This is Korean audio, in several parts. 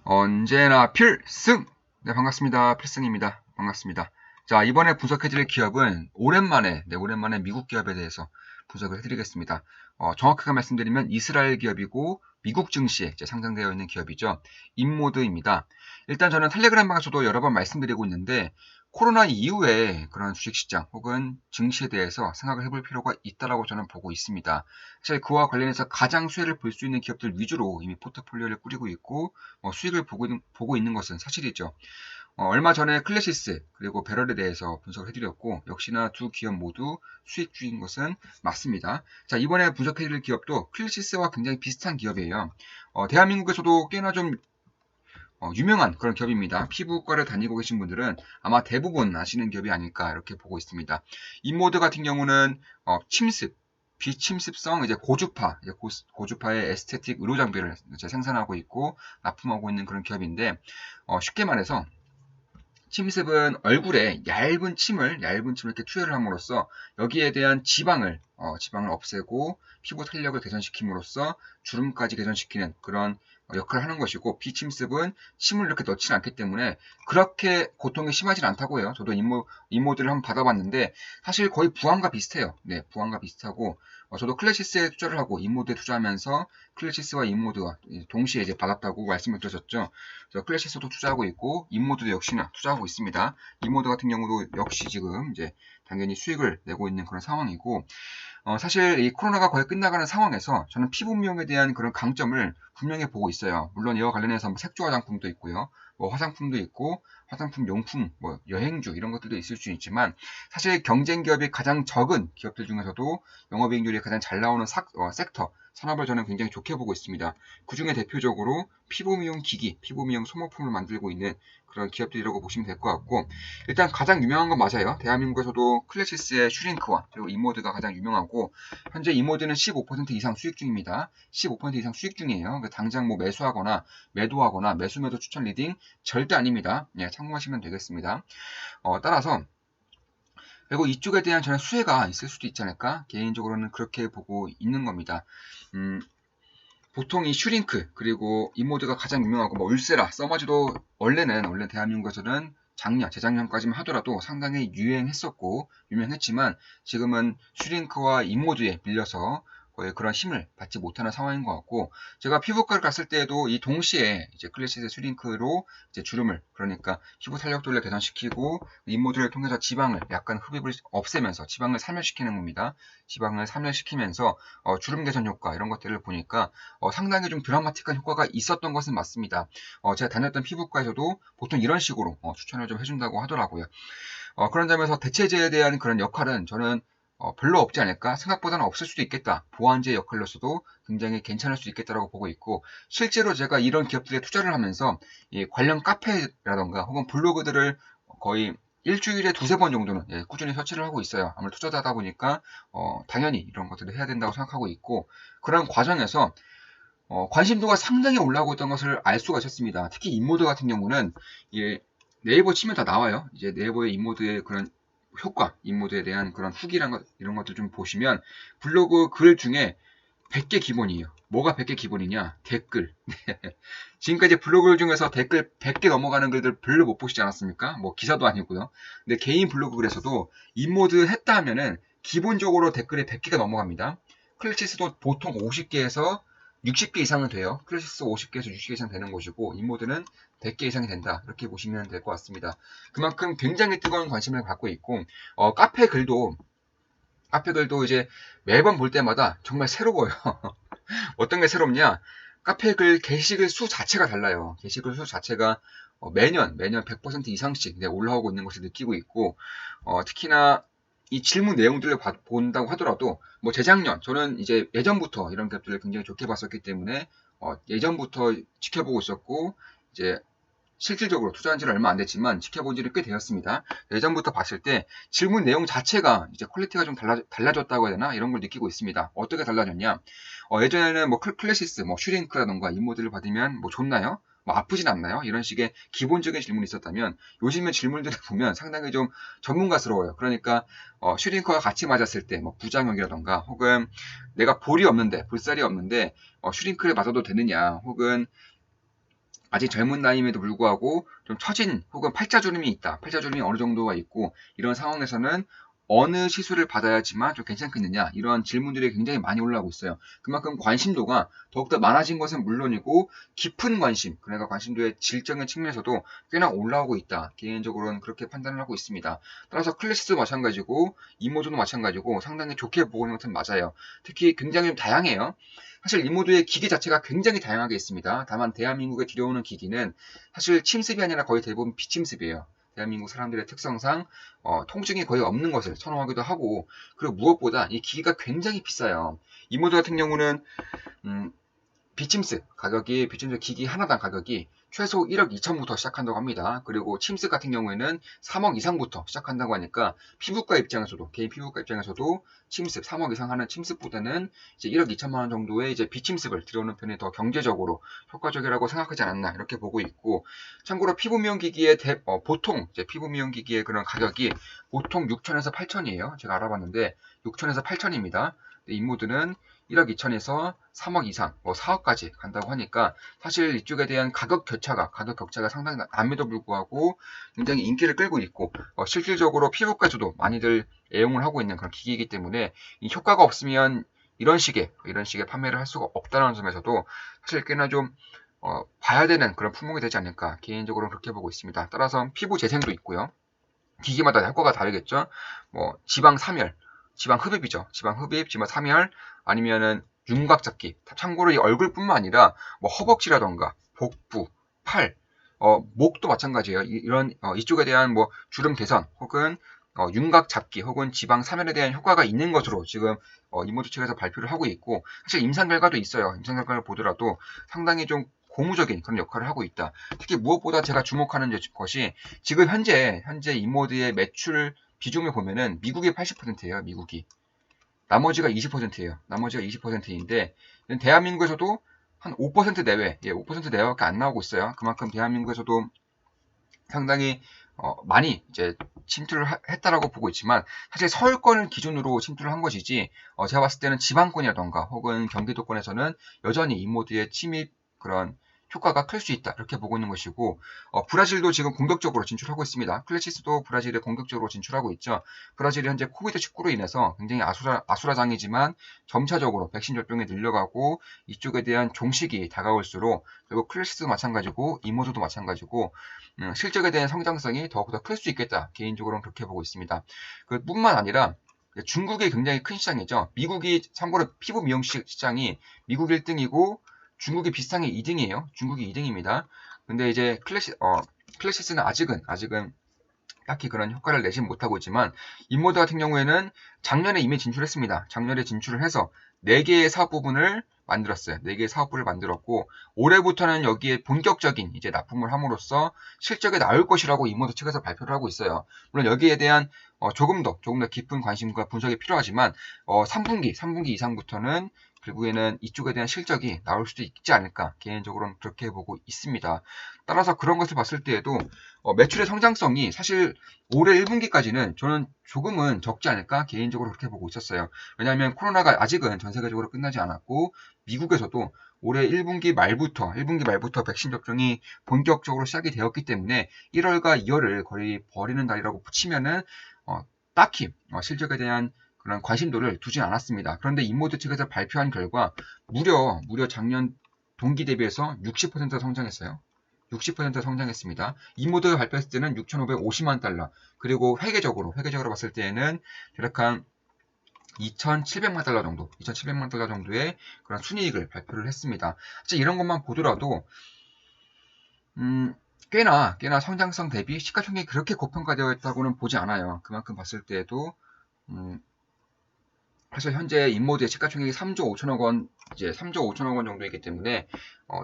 언제나 필승! 네, 반갑습니다. 필승입니다. 반갑습니다. 자, 이번에 분석해드릴 기업은 오랜만에 미국 기업에 대해서 분석을 해드리겠습니다. 정확하게 말씀드리면 이스라엘 기업이고 미국 증시에 이제 상장되어 있는 기업이죠. 인모드입니다. 일단 저는 텔레그램 방에서도 여러 번 말씀드리고 있는데 코로나 이후에 그런 주식시장 혹은 증시에 대해서 생각을 해볼 필요가 있다고 저는 보고 있습니다. 사실 그와 관련해서 가장 수혜를 볼 수 있는 기업들 위주로 이미 포트폴리오를 꾸리고 있고 수익을 보고 있는 것은 사실이죠. 얼마 전에 클래시스 그리고 배럴에 대해서 분석을 해드렸고 역시나 두 기업 모두 수익 중인 것은 맞습니다. 자, 이번에 분석해드릴 기업도 클래시스와 굉장히 비슷한 기업이에요. 대한민국에서도 꽤나 좀 유명한 그런 기업입니다. 피부과를 다니고 계신 분들은 아마 대부분 아시는 기업이 아닐까 이렇게 보고 있습니다. 인모드 같은 경우는 침습, 비침습성 이제 고주파, 고주파의 에스테틱 의료 장비를 이제 생산하고 있고 납품하고 있는 그런 기업인데 쉽게 말해서 침습은 얼굴에 얇은 침을 이렇게 투여를 함으로써 여기에 대한 지방을 없애고 피부 탄력을 개선시킴으로써 주름까지 개선시키는 그런 역할을 하는 것이고 비침습은 침을 이렇게 넣지는 않기 때문에 그렇게 고통이 심하진 않다고 해요. 저도 이모드를 한번 받아봤는데 사실 거의 부항과 비슷해요. 네, 부항과 비슷하고 저도 클래시스에 투자를 하고 이모드에 투자하면서 클래시스와 이모드와 동시에 이제 받았다고 말씀을 드렸었죠. 클래시스도 투자하고 있고 인모드도 역시나 투자하고 있습니다. 인모드 같은 경우도 역시 지금 이제 당연히 수익을 내고 있는 그런 상황이고 사실 이 코로나가 거의 끝나가는 상황에서 저는 피부 미용에 대한 그런 강점을 분명히 보고 있어요. 물론 이와 관련해서 뭐 색조 화장품도 있고요. 뭐 화장품도 있고 화장품 용품, 뭐 여행주 이런 것들도 있을 수 있지만 사실 경쟁 기업이 가장 적은 기업들 중에서도 영업이익률이 가장 잘 나오는 섹터 산업을 저는 굉장히 좋게 보고 있습니다. 그 중에 대표적으로 피부 미용 기기, 피부 미용 소모품을 만들고 있는 그런 기업들이라고 보시면 될 것 같고 일단 가장 유명한 건 맞아요. 대한민국에서도 클래시스의 슈링크와 그리고 이모드가 가장 유명하고 현재 이모드는 15% 이상 수익 중입니다. 15% 이상 수익 중이에요. 그러니까 당장 뭐 매수하거나 매도하거나 매수 추천 리딩 절대 아닙니다. 예, 참고하시면 되겠습니다. 따라서 그리고 이쪽에 대한 저는 수혜가 있을 수도 있지 않을까? 개인적으로는 그렇게 보고 있는 겁니다. 보통 이 슈링크 그리고 이모드가 가장 유명하고 뭐 울세라, 써머지도 원래 대한민국에서는 작년, 재작년까지만 하더라도 상당히 유행했었고 유명했지만 지금은 슈링크와 이모드에 밀려서 거의 그런 힘을 받지 못하는 상황인 것 같고 제가 피부과를 갔을 때에도 이 동시에 이제 클래시스 슈링크로 이제 주름을 그러니까 피부 탄력도를 개선시키고 이모드를 통해서 지방을 약간 흡입을 없애면서 지방을 사멸시키는 겁니다. 지방을 사멸시키면서 주름 개선 효과 이런 것들을 보니까 상당히 좀 드라마틱한 효과가 있었던 것은 맞습니다. 제가 다녔던 피부과에서도 보통 이런 식으로 추천을 좀 해준다고 하더라고요. 그런 점에서 대체제에 대한 그런 역할은 저는 별로 없지 않을까? 생각보다는 없을 수도 있겠다. 보완제 역할로서도 굉장히 괜찮을 수 있겠다라고 보고 있고 실제로 제가 이런 기업들에 투자를 하면서 이 관련 카페라던가 혹은 블로그들을 거의 일주일에 두세 번 정도는 꾸준히 설치를 하고 있어요. 아무래도 투자자다 보니까 당연히 이런 것들을 해야 된다고 생각하고 있고 그런 과정에서 관심도가 상당히 올라오고 있던 것을 알 수가 있었습니다. 특히 인모드 같은 경우는 예, 네이버 치면 다 나와요. 이제 네이버의 인모드의 그런 효과, 인모드에 대한 그런 후기란 것, 이런 것들 좀 보시면 블로그 글 중에 100개 기본이에요. 뭐가 100개 기본이냐? 댓글. 지금까지 블로그 중에서 댓글 100개 넘어가는 글들 별로 못 보시지 않았습니까? 뭐 기사도 아니고요. 근데 개인 블로그 글에서도 인모드 했다 하면은 기본적으로 댓글에 100개가 넘어갑니다. 클래시스도 보통 50개에서 60개 이상은 돼요. 클래시스 50개에서 60개 이상 되는 것이고 인모드는 100개 이상이 된다. 이렇게 보시면 될 것 같습니다. 그만큼 굉장히 뜨거운 관심을 갖고 있고 카페 글도 이제 매번 볼 때마다 정말 새로워요. 어떤 게 새롭냐? 카페 글 게시글 수 자체가 달라요. 게시글 수 자체가 매년 100% 이상씩 올라오고 있는 것을 느끼고 있고 특히나 이 질문 내용들을 본다고 하더라도 뭐 재작년 저는 이제 예전부터 이런 기업들을 굉장히 좋게 봤었기 때문에 예전부터 지켜보고 있었고 이제 실질적으로 투자한 지는 얼마 안 됐지만 지켜본 지는 꽤 되었습니다. 예전부터 봤을 때 질문 내용 자체가 이제 퀄리티가 좀 달라졌다고 해야 되나 이런 걸 느끼고 있습니다. 어떻게 달라졌냐? 예전에는 뭐 클래시스, 뭐 슈링크라던가 인모드를 받으면 뭐 좋나요? 뭐 아프진 않나요? 이런 식의 기본적인 질문이 있었다면 요즘의 질문들을 보면 상당히 좀 전문가스러워요. 그러니까 슈링크와 같이 맞았을 때 뭐 부작용이라던가 혹은 내가 볼살이 없는데 슈링크를 맞아도 되느냐 혹은 아직 젊은 나이임에도 불구하고 좀 처진 혹은 팔자주름이 있다. 팔자주름이 어느 정도가 있고 이런 상황에서는 어느 시술을 받아야지만 좀 괜찮겠느냐 이런 질문들이 굉장히 많이 올라오고 있어요. 그만큼 관심도가 더욱더 많아진 것은 물론이고 깊은 관심, 그러니까 관심도의 질적인 측면에서도 꽤나 올라오고 있다. 개인적으로는 그렇게 판단을 하고 있습니다. 따라서 클래시도 마찬가지고 이모드도 마찬가지고 상당히 좋게 보고 있는 것은 맞아요. 특히 굉장히 좀 다양해요. 사실 이모드의 기기 자체가 굉장히 다양하게 있습니다. 다만 대한민국에 들여오는 기기는 사실 침습이 아니라 거의 대부분 비침습이에요. 대한민국 사람들의 특성상 통증이 거의 없는 것을 선호하기도 하고, 그리고 무엇보다 이 기기가 굉장히 비싸요. 이모드 같은 경우는 비침스 가격이, 비침스 기기 하나당 가격이 최소 1억 2천부터 시작한다고 합니다. 그리고 침스 같은 경우에는 3억 이상부터 시작한다고 하니까 피부과 입장에서도, 개인 피부과 입장에서도 침습 3억 이상 하는 침습보다는 이제 1억 2천만 원 정도의 이제 비침습을 들여오는 편이 더 경제적으로 효과적이라고 생각하지 않았나 이렇게 보고 있고, 참고로 피부 미용 기기의 보통 이제 피부 미용 기기의 그런 가격이 보통 6천에서 8천이에요. 제가 알아봤는데 6천에서 8천입니다. 인모드는 1억 2천에서 3억 이상, 4억까지 간다고 하니까 사실 이쪽에 대한 가격 격차가 상당히 남에도 불구하고 굉장히 인기를 끌고 있고 실질적으로 피부과에서도 많이들 애용을 하고 있는 그런 기기이기 때문에 이 효과가 없으면 이런 식의 판매를 할 수가 없다는 점에서도 사실 꽤나 좀 봐야 되는 그런 품목이 되지 않을까 개인적으로는 그렇게 보고 있습니다. 따라서 피부 재생도 있고요. 기기마다 효과가 다르겠죠. 지방 사멸, 지방 흡입이죠. 지방 흡입, 지방 사멸, 아니면은 윤곽 잡기. 참고로 이 얼굴뿐만 아니라 허벅지라던가 복부, 팔, 목도 마찬가지예요. 이런 이쪽에 대한 주름 개선 혹은 윤곽 잡기 혹은 지방 사멸에 대한 효과가 있는 것으로 지금 이모드 측에서 발표를 하고 있고, 사실 임상 결과도 있어요. 임상 결과를 보더라도 상당히 좀 고무적인 그런 역할을 하고 있다. 특히 무엇보다 제가 주목하는 것이 지금 현재 이모드의 매출 비중을 보면은 미국이 80%예요. 미국이. 나머지가 20%예요. 나머지가 20%인데 대한민국에서도 한 5% 내외, 5% 내외밖에 안 나오고 있어요. 그만큼 대한민국에서도 상당히 많이 이제 침투를 했다라고 보고 있지만 사실 서울권을 기준으로 침투를 한 것이지 제가 봤을 때는 지방권이라던가 혹은 경기도권에서는 여전히 이모드의 침입 그런 효과가 클 수 있다 이렇게 보고 있는 것이고, 브라질도 지금 공격적으로 진출하고 있습니다. 클래시스도 브라질에 공격적으로 진출하고 있죠. 브라질이 현재 코비드19로 인해서 굉장히 아수라장이지만 점차적으로 백신 접종이 늘려가고 이쪽에 대한 종식이 다가올수록 그리고 클래시스도 마찬가지고 이모드도 마찬가지고 실적에 대한 성장성이 더욱더 클 수 있겠다. 개인적으로는 그렇게 보고 있습니다. 뿐만 아니라 중국이 굉장히 큰 시장이죠. 미국이 참고로 피부 미용 시장이 미국 1등이고 중국이 비슷하게 2등이에요. 중국이 2등입니다. 근데 이제 클래시스는 아직은 딱히 그런 효과를 내진 못하고 있지만 인모드 같은 경우에는 작년에 이미 진출했습니다. 작년에 진출을 해서 4개의 사업 부분을 만들었어요. 4개의 사업부를 만들었고 올해부터는 여기에 본격적인 이제 납품을 함으로써 실적이 나올 것이라고 인모드 측에서 발표를 하고 있어요. 물론 여기에 대한 조금 더 깊은 관심과 분석이 필요하지만 3분기 이상부터는 결국에는 이쪽에 대한 실적이 나올 수도 있지 않을까 개인적으로는 그렇게 보고 있습니다. 따라서 그런 것을 봤을 때에도 매출의 성장성이 사실 올해 1분기까지는 저는 조금은 적지 않을까 개인적으로 그렇게 보고 있었어요. 왜냐하면 코로나가 아직은 전 세계적으로 끝나지 않았고 미국에서도 올해 1분기 말부터 백신 접종이 본격적으로 시작이 되었기 때문에 1월과 2월을 거의 버리는 달이라고 치면은 딱히 실적에 대한 그런 관심도를 두진 않았습니다. 그런데 인모드 측에서 발표한 결과 무려 작년 동기 대비해서 60% 성장했어요. 60% 성장했습니다. 인모드가 발표했을 때는 6,550만 달러, 그리고 회계적으로 봤을 때에는 대략 한 2,700만 달러 정도의 그런 순이익을 발표를 했습니다. 이런 것만 보더라도 꽤나 성장성 대비 시가총액이 그렇게 고평가되어 있다고는 보지 않아요. 그만큼 봤을 때에도 사실 현재 인모드의 시가총액이 3조 5천억 원, 이제 3조 5천억 원 정도이기 때문에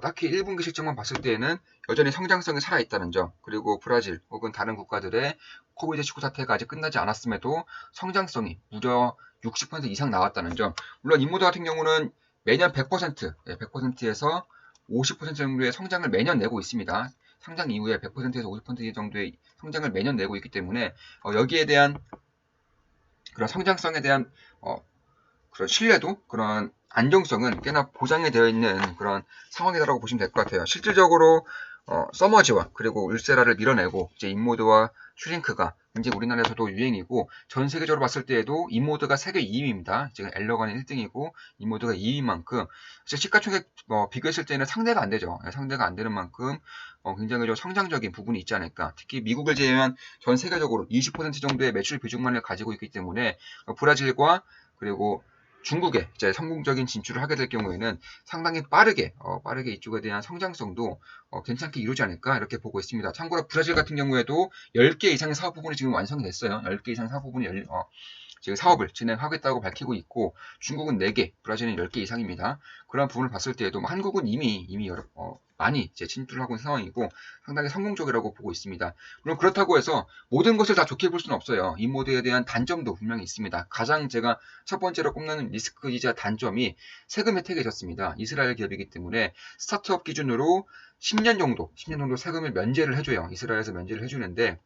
딱히 1분기 실적만 봤을 때에는 여전히 성장성이 살아있다는 점, 그리고 브라질 혹은 다른 국가들의 코비드19 사태가 아직 끝나지 않았음에도 성장성이 무려 60% 이상 나왔다는 점. 물론 인모드 같은 경우는 매년 100%에서 50% 정도의 성장을 매년 내고 있습니다. 상장 이후에 100%에서 50% 정도의 성장을 매년 내고 있기 때문에 여기에 대한 그런 성장성에 대한 그런 신뢰도, 그런 안정성은 꽤나 보장이 되어 있는 그런 상황이라고 보시면 될 것 같아요. 실질적으로 서머지와 그리고 울세라를 밀어내고 이제 인모드와 슈링크가 이제 우리나라에서도 유행이고 전 세계적으로 봤을 때에도 인모드가 세계 2위입니다. 지금 엘러건이 1등이고 인모드가 2위인 만큼 시가총액 비교했을 때는 상대가 안 되죠. 상대가 안 되는 만큼 굉장히 좀 성장적인 부분이 있지 않을까. 특히 미국을 제외한 전 세계적으로 20% 정도의 매출 비중만을 가지고 있기 때문에 브라질과 그리고 중국에 이제 성공적인 진출을 하게 될 경우에는 상당히 빠르게 이쪽에 대한 성장성도 괜찮게 이루지 않을까 이렇게 보고 있습니다. 참고로 브라질 같은 경우에도 10개 이상의 사업 부분이 지금 완성이 됐어요. 10개 이상 사업 부분이 지금 사업을 진행하겠다고 밝히고 있고 중국은 4개, 브라질은 10개 이상입니다. 그런 부분을 봤을 때에도 한국은 이미 많이 이제 진출을 하고 있는 상황이고 상당히 성공적이라고 보고 있습니다. 물론 그렇다고 해서 모든 것을 다 좋게 볼 수는 없어요. 이 모드에 대한 단점도 분명히 있습니다. 가장 제가 첫 번째로 꼽는 리스크이자 단점이 세금 혜택이 있었습니다. 이스라엘 기업이기 때문에 스타트업 기준으로 10년 정도 세금을 면제를 해줘요. 이스라엘에서 면제를 해주는데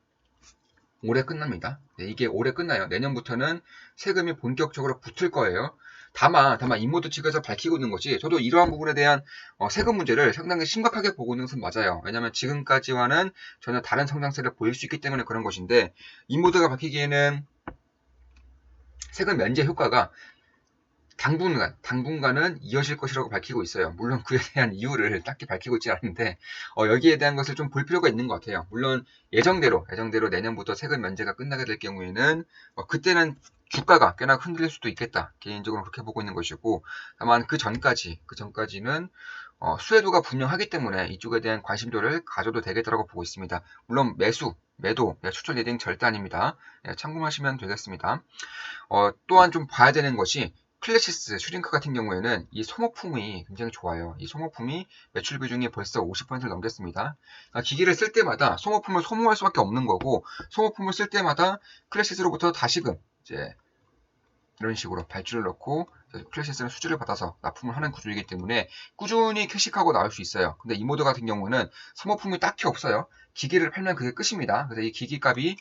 올해 끝납니다. 네, 이게 올해 끝나요. 내년부터는 세금이 본격적으로 붙을 거예요. 다만 인모드 측에서 밝히고 있는 것이 저도 이러한 부분에 대한 세금 문제를 상당히 심각하게 보고 있는 것은 맞아요. 왜냐하면 지금까지와는 전혀 다른 성장세를 보일 수 있기 때문에 그런 것인데 인모드가 밝히기에는 세금 면제 효과가 당분간은 이어질 것이라고 밝히고 있어요. 물론 그에 대한 이유를 딱히 밝히고 있지 않은데 여기에 대한 것을 좀 볼 필요가 있는 것 같아요. 물론 예정대로 내년부터 세금 면제가 끝나게 될 경우에는 그때는 주가가 꽤나 흔들릴 수도 있겠다. 개인적으로 그렇게 보고 있는 것이고 다만 그 전까지는 수혜도가 분명하기 때문에 이쪽에 대한 관심도를 가져도 되겠다고 보고 있습니다. 물론 매도, 추천 리딩 절대 아닙니다. 참고하시면 되겠습니다. 또한 좀 봐야 되는 것이 클래시스, 슈링크 같은 경우에는 이 소모품이 굉장히 좋아요. 이 소모품이 매출 비중이 벌써 50%를 넘겼습니다. 기기를 쓸 때마다 소모품을 소모할 수밖에 없는 거고 소모품을 쓸 때마다 클래시스로부터 다시금 이제 이런 식으로 발주를 넣고 클래시스는 수주를 받아서 납품을 하는 구조이기 때문에 꾸준히 캐식하고 나올 수 있어요. 근데 이 모드 같은 경우는 소모품이 딱히 없어요. 기기를 팔면 그게 끝입니다. 그래서 이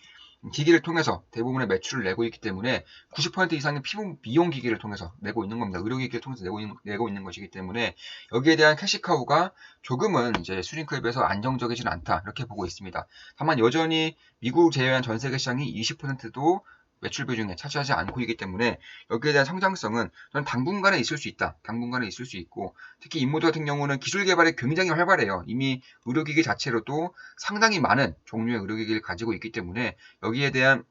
기기를 통해서 대부분의 매출을 내고 있기 때문에 90% 이상의 미용 기기를 통해서 내고 있는 겁니다. 의료기기를 통해서 내고 있는 것이기 때문에 여기에 대한 캐시카우가 조금은 이제 슈링크에 비해서 안정적이진 않다 이렇게 보고 있습니다. 다만 여전히 미국 제외한 전 세계 시장이 20%도 매출 비중에 차지하지 않고 있기 때문에 여기에 대한 성장성은 저는 당분간에 있을 수 있다. 당분간에 있을 수 있고 특히 인모드 같은 경우는 기술 개발이 굉장히 활발해요. 이미 의료기기 자체로도 상당히 많은 종류의 의료기기를 가지고 있기 때문에 여기에 대한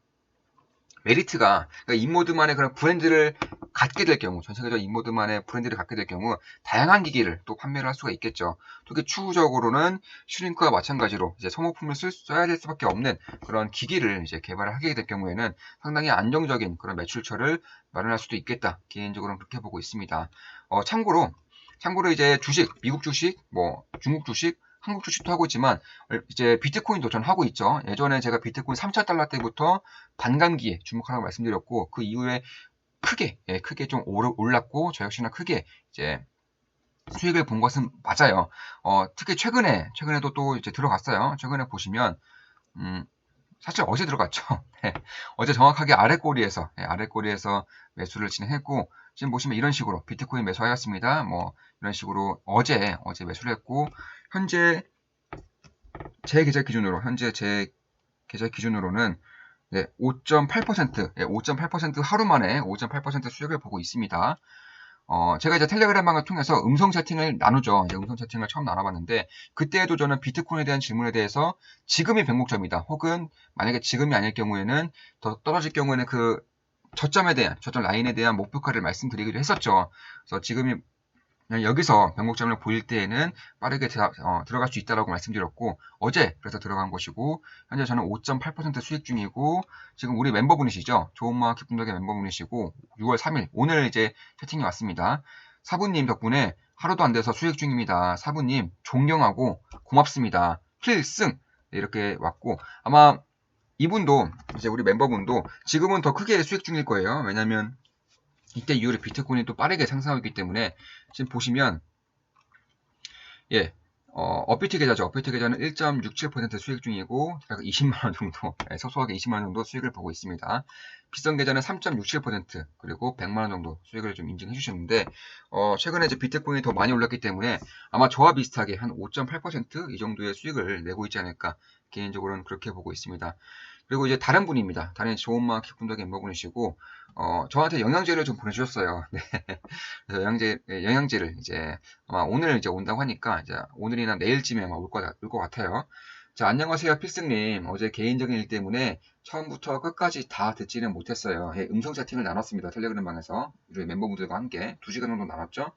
메리트가 그러니까 인모드만의 그런 브랜드를 갖게 될 경우 전세계적 인모드만의 브랜드를 갖게 될 경우 다양한 기기를 또 판매를 할 수가 있겠죠. 특히 추후적으로는 슈링크와 마찬가지로 이제 소모품을 써야 될 수밖에 없는 그런 기기를 이제 개발을 하게 될 경우에는 상당히 안정적인 그런 매출처를 마련할 수도 있겠다. 개인적으로는 그렇게 보고 있습니다. 참고로 이제 주식, 미국 주식, 중국 주식, 한국 주식도 하고 있지만 이제 비트코인도 전 하고 있죠. 예전에 제가 비트코인 3,000달러 때부터 반감기에 주목하라고 말씀드렸고 그 이후에 크게 좀 올랐고 저 역시나 크게 이제 수익을 본 것은 맞아요. 특히 최근에도 또 이제 들어갔어요. 최근에 보시면 사실 어제 들어갔죠. 네, 어제 정확하게 아랫꼬리에서 매수를 진행했고 지금 보시면 이런 식으로 비트코인 매수하였습니다. 이런 식으로 어제 매수를 했고 현재 제 계좌 기준으로는 5.8% 하루 만에 5.8% 수익을 보고 있습니다. 제가 이제 텔레그램방을 통해서 음성 채팅을 나누죠. 이제 음성 채팅을 처음 나눠봤는데 그때에도 저는 비트코인에 대한 질문에 대해서 지금이 변곡점이다. 혹은 만약에 지금이 아닐 경우에는 더 떨어질 경우에는 그 저점 라인에 대한 목표가를 말씀드리기도 했었죠. 그래서 지금이 여기서 변곡점을 보일 때에는 빠르게 들어갈 수 있다고 말씀드렸고 어제 그래서 들어간 것이고 현재 저는 5.8% 수익 중이고 지금 우리 멤버분이시죠. 좋은마켓 분석의 멤버분이시고 6월 3일 오늘 이제 채팅이 왔습니다. 사부님 덕분에 하루도 안 돼서 수익 중입니다. 사부님 존경하고 고맙습니다. 필승 이렇게 왔고 아마 이분도 이제 우리 멤버분도 지금은 더 크게 수익 중일 거예요. 왜냐면 이때 이후에 비트코인이 또 빠르게 상승하고 있기 때문에 지금 보시면 업비트 계좌죠. 업비트 계좌는 1.67% 수익 중이고 대략 20만원 정도, 소소하게 20만원 정도 수익을 보고 있습니다. 빗썸 계좌는 3.67% 그리고 100만원 정도 수익을 좀 인증해 주셨는데 최근에 이제 비트코인이 더 많이 올랐기 때문에 아마 저와 비슷하게 한 5.8% 이 정도의 수익을 내고 있지 않을까, 개인적으로는 그렇게 보고 있습니다. 그리고 이제 다른 분입니다. 다른 좋은마 기쁨덕의 멤버분이시고 저한테 영양제를 좀 보내주셨어요. 네. 그래서 영양제를 이제 아마 오늘 이제 온다고 하니까 이제 오늘이나 내일쯤에 아마 올 것 같아요. 자, 안녕하세요, 필승님. 어제 개인적인 일 때문에 처음부터 끝까지 다 듣지는 못했어요. 예, 음성 채팅을 나눴습니다. 텔레그램 방에서 우리 멤버분들과 함께 2시간 정도 나눴죠.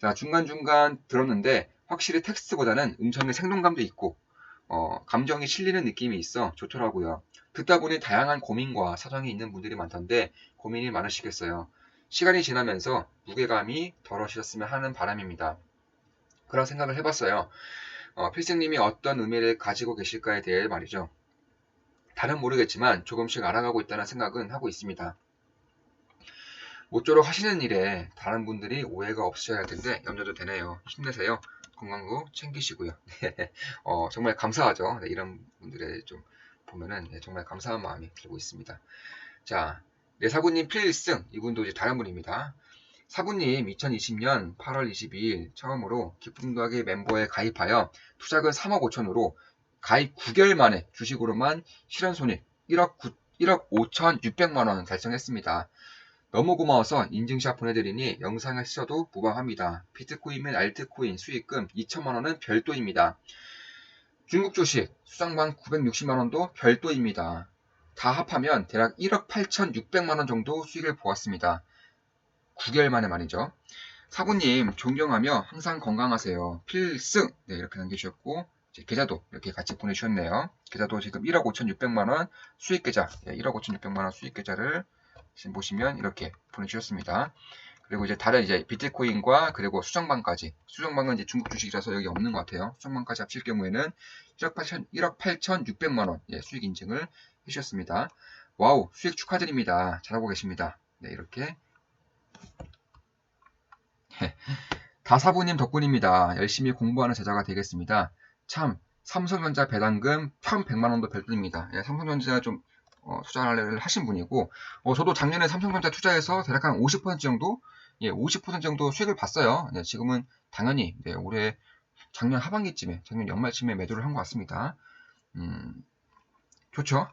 자, 중간중간 들었는데 확실히 텍스트보다는 음성의 생동감도 있고 감정이 실리는 느낌이 있어 좋더라고요. 듣다 보니 다양한 고민과 사정이 있는 분들이 많던데 고민이 많으시겠어요. 시간이 지나면서 무게감이 덜어지셨으면 하는 바람입니다. 그런 생각을 해봤어요. 필승님이 어떤 의미를 가지고 계실까에 대해 말이죠. 다른 모르겠지만 조금씩 알아가고 있다는 생각은 하고 있습니다. 모쪼록 하시는 일에 다른 분들이 오해가 없으셔야 할 텐데 염려도 되네요. 힘내세요. 건강도 챙기시고요. 정말 감사하죠. 네, 이런 분들의 좀 보면은 정말 감사한 마음이 들고 있습니다. 자, 네, 사부님 필승. 이분도 이제 다른 분입니다. 사부님 2020년 8월 22일 처음으로 기쁨도하게 멤버에 가입하여 투자금 3억 5천으로 가입 9개월 만에 주식으로만 실현손익 1억 5천6백만 원 달성했습니다. 너무 고마워서 인증샷 보내드리니 영상을 쓰셔도 무방합니다. 비트코인 및 알트코인 수익금 2천만원은 별도입니다. 중국 주식 수장방 960만원도 별도입니다. 다 합하면 대략 1억 8천6백만원 정도 수익을 보았습니다. 9개월 만에 말이죠. 사부님 존경하며 항상 건강하세요. 필승! 네, 이렇게 남겨주셨고 계좌도 이렇게 같이 보내주셨네요. 계좌도 지금 1억 5천6백만원 수익 계좌, 1억 5천6백만원 수익 계좌를 지금 보시면 이렇게 보내주셨습니다. 그리고 이제 다른 이제 비트코인과 그리고 수정방까지, 수정방은 이제 중국 주식이라서 여기 없는 것 같아요. 수정방까지 합칠 경우에는 1억 8천6백만원 수익 인증을 해주셨습니다. 와우, 수익 축하드립니다. 잘하고 계십니다. 네, 이렇게 다사부님 덕분입니다. 열심히 공부하는 제자가 되겠습니다. 참 삼성전자 배당금 1,100만원도 별도입니다. 삼성전자 좀 투자를 하신 분이고 저도 작년에 삼성전자 투자해서 대략 한 50% 정도 50% 정도 수익을 봤어요. 네, 지금은 당연히 올해 작년 하반기쯤에 작년 연말쯤에 매도를 한 것 같습니다. 좋죠.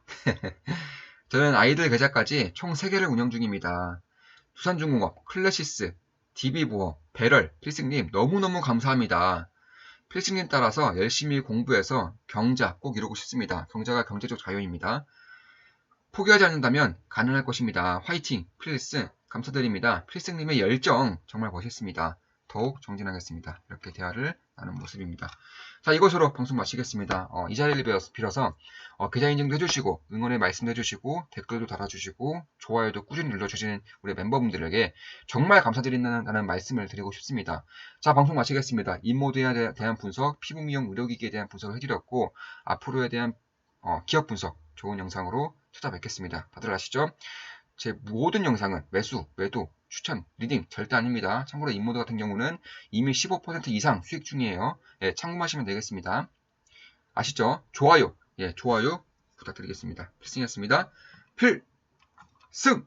저는 아이들 계좌까지 총 3개를 운영 중입니다. 두산중공업, 클래시스, DB보험, 배럴, 필승님 너무너무 감사합니다. 필승님 따라서 열심히 공부해서 경자 꼭 이루고 싶습니다. 경자가 경제적 자유입니다. 포기하지 않는다면 가능할 것입니다. 화이팅! 필승! 감사드립니다. 필승님의 열정 정말 멋있습니다. 더욱 정진하겠습니다. 이렇게 대화를 나눈 모습입니다. 자, 이것으로 방송 마치겠습니다. 이 자리를 빌어서 계좌 인증도 해주시고 응원의 말씀도 해주시고 댓글도 달아주시고 좋아요도 꾸준히 눌러주시는 우리 멤버분들에게 정말 감사드린다는 말씀을 드리고 싶습니다. 자, 방송 마치겠습니다. 인모드에 대한 분석, 피부미용 의료기기에 대한 분석을 해드렸고 앞으로에 대한 기업 분석 좋은 영상으로 찾아뵙겠습니다. 다들 아시죠? 제 모든 영상은 매수, 매도, 추천, 리딩 절대 아닙니다. 참고로 인모드 같은 경우는 이미 15% 이상 수익 중이에요. 참고하시면 되겠습니다. 아시죠? 좋아요, 좋아요 부탁드리겠습니다. 필승이었습니다. 필승!